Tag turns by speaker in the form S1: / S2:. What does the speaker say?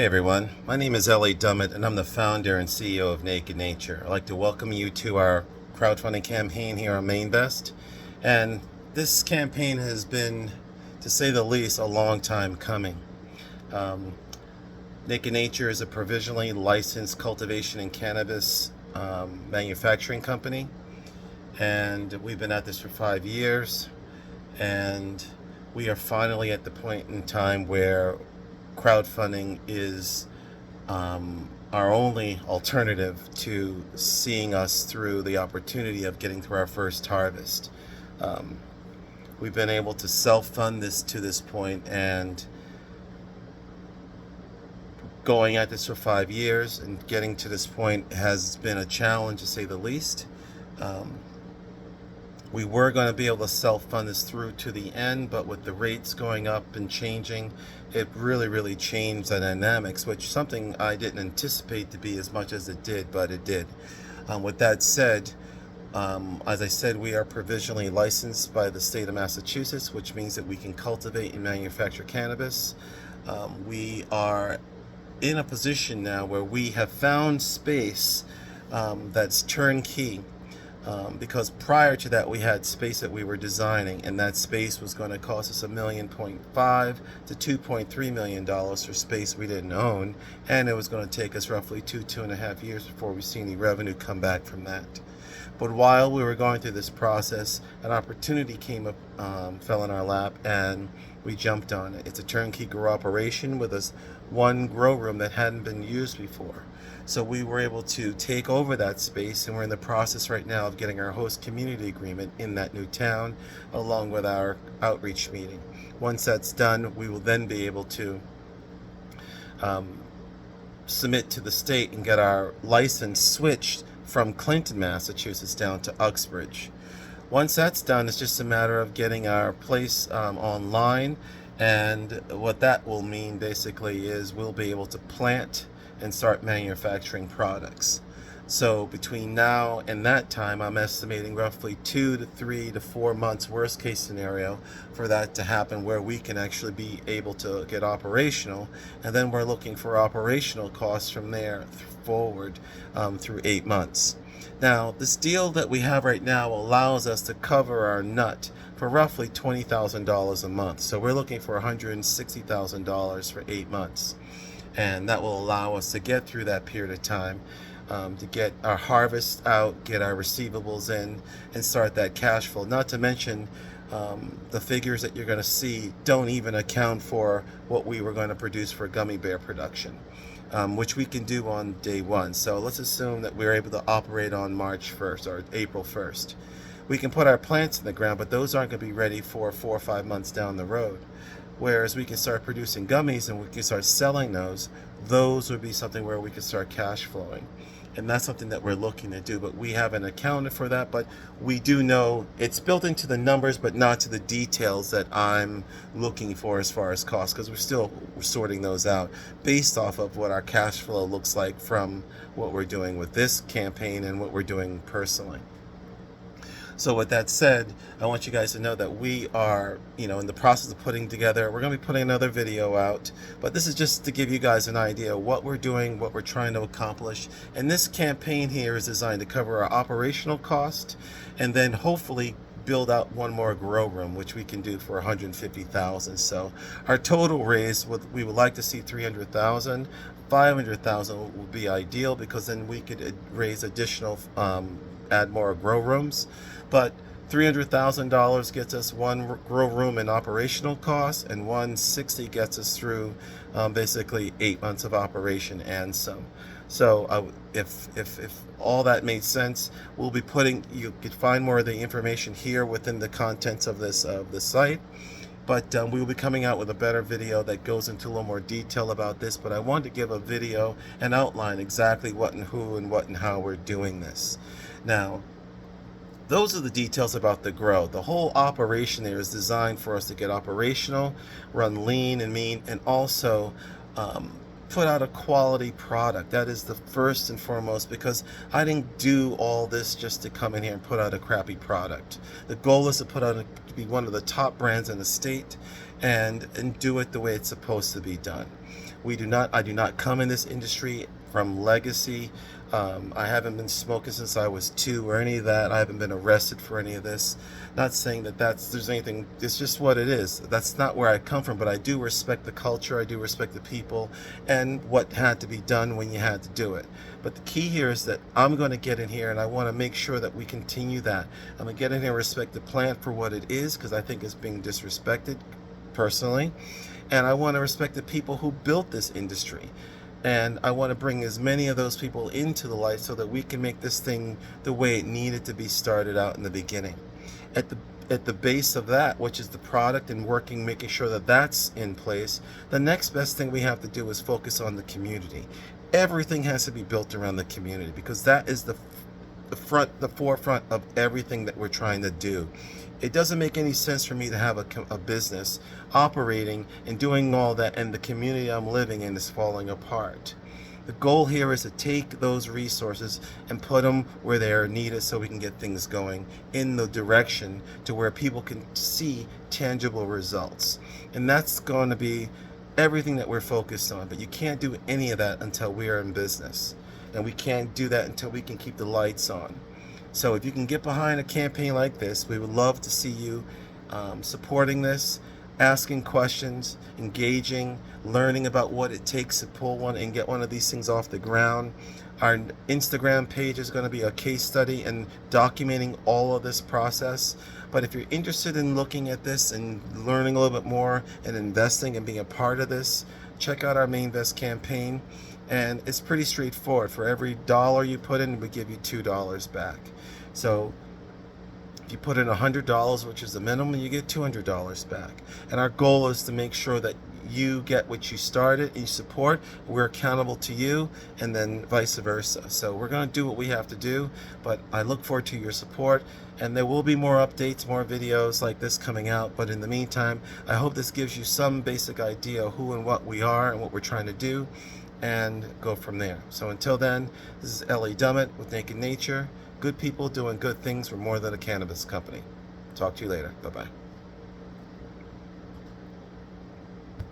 S1: Hey everyone, my name is Ellie Dummett and I'm the founder and CEO of Naked Nature. I'd like to welcome you to our crowdfunding campaign here on MainVest. And this campaign has been, to say the least, a long time coming. Naked Nature is a provisionally licensed cultivation and cannabis manufacturing company. And we've been at this for 5 years. And we are finally at the point in time where crowdfunding is our only alternative to seeing us through the opportunity of getting through our first harvest. We've been able to self-fund this to this point, and going at this for 5 years and getting to this point has been a challenge, to say the least. We were going to be able to self-fund this through to the end, but with the rates going up and changing, it really changed the dynamics, which something I didn't anticipate to be as much as it did, but it did. With that said, as I said, we are provisionally licensed by the state of Massachusetts, which means that we can cultivate and manufacture cannabis. We are in a position now where we have found space that's turnkey. Because prior to that, we had space that we were designing, and that space was going to cost us $1.5 million to $2.3 million for space we didn't own, and it was going to take us roughly 2.5 years before we see any revenue come back from that. But while we were going through this process, an opportunity came up, fell in our lap, and we jumped on it. It's a turnkey grow operation with one grow room that hadn't been used before. So we were able to take over that space, and we're in the process right now of getting our host community agreement in that new town, along with our outreach meeting. Once that's done, we will then be able to submit to the state and get our license switched from Clinton, Massachusetts down to Uxbridge. Once that's done, it's just a matter of getting our place online, and what that will mean basically is we'll be able to plant and start manufacturing products. So between now and that time, I'm estimating roughly 2 to 3 to 4 months, worst case scenario, for that to happen, where we can actually be able to get operational. And then we're looking for operational costs from there forward through 8 months. Now, this deal that we have right now allows us to cover our nut for roughly $20,000 a month. So we're looking for $160,000 for 8 months. And that will allow us to get through that period of time, to get our harvest out, get our receivables in, and start that cash flow. Not to mention, the figures that you're going to see don't even account for what we were going to produce for gummy bear production, which we can do on day one. So let's assume that we're able to operate on March 1st or April 1st. We can put our plants in the ground, but those aren't going to be ready for 4 or 5 months down the road. Whereas we can start producing gummies and we can start selling those would be something where we can start cash flowing. And that's something that we're looking to do, but we haven't accounted for that. But we do know it's built into the numbers, but not to the details that I'm looking for as far as costs, because we're sorting those out based off of what our cash flow looks like from what we're doing with this campaign and what we're doing personally. So with that said, I want you guys to know that we are, in the process of putting together, we're going to be putting another video out, but this is just to give you guys an idea of what we're doing, what we're trying to accomplish. And this campaign here is designed to cover our operational cost, and then hopefully build out one more grow room, which we can do for $150,000. So our total raise, we would like to see $300,000. $500,000 would be ideal, because then we could raise additional, add more grow rooms. But $300,000 gets us one grow room in operational costs, and $160,000 gets us through basically 8 months of operation and some. So if all that made sense, we'll be you could find more of the information here within the contents of this site. But we will be coming out with a better video that goes into a little more detail about this. But I wanted to give a video and outline exactly what and who and what and how we're doing this. Now, those are the details about the grow. The whole operation there is designed for us to get operational, run lean and mean, and also put out a quality product. That is the first and foremost, because I didn't do all this just to come in here and put out a crappy product. The goal is to put out to be one of the top brands in the state, and do it the way it's supposed to be done. I do not come in this industry from legacy. I haven't been smoking since I was 2 or any of that. I haven't been arrested for any of this. Not saying that there's anything, it's just what it is. That's not where I come from, but I do respect the culture, I do respect the people, and what had to be done when you had to do it. But the key here is that I'm going to get in here and I want to make sure that we continue that. I'm going to get in here and respect the plant for what it is, because I think it's being disrespected personally. And I want to respect the people who built this industry. And I want to bring as many of those people into the light so that we can make this thing the way it needed to be started out in the beginning. At the base of that, which is the product and working, making sure that that's in place, the next best thing we have to do is focus on the community. Everything has to be built around the community, because that is the forefront of everything that we're trying to do. It doesn't make any sense for me to have a business operating and doing all that and the community I'm living in is falling apart. The goal here is to take those resources and put them where they are needed so we can get things going in the direction to where people can see tangible results. And that's going to be everything that we're focused on. But you can't do any of that until we are in business. And we can't do that until we can keep the lights on. So if you can get behind a campaign like this, we would love to see you supporting this, asking questions, engaging, learning about what it takes to pull one and get one of these things off the ground. Our Instagram page is going to be a case study and documenting all of this process. But if you're interested in looking at this and learning a little bit more and investing and being a part of this, check out our Mainvest campaign. And it's pretty straightforward. For every dollar you put in, we give you $2 back. So if you put in $100, which is the minimum, you get $200 back. And our goal is to make sure that you get what you started and you support. We're accountable to you, and then vice versa. So we're going to do what we have to do, but I look forward to your support. And there will be more updates, more videos like this coming out. But in the meantime, I hope this gives you some basic idea of who and what we are and what we're trying to do, and go from there. So until then, this is Ellie Dummett with Naked Nature. Good people doing good things. We're more than a cannabis company. Talk to you later. Bye-bye.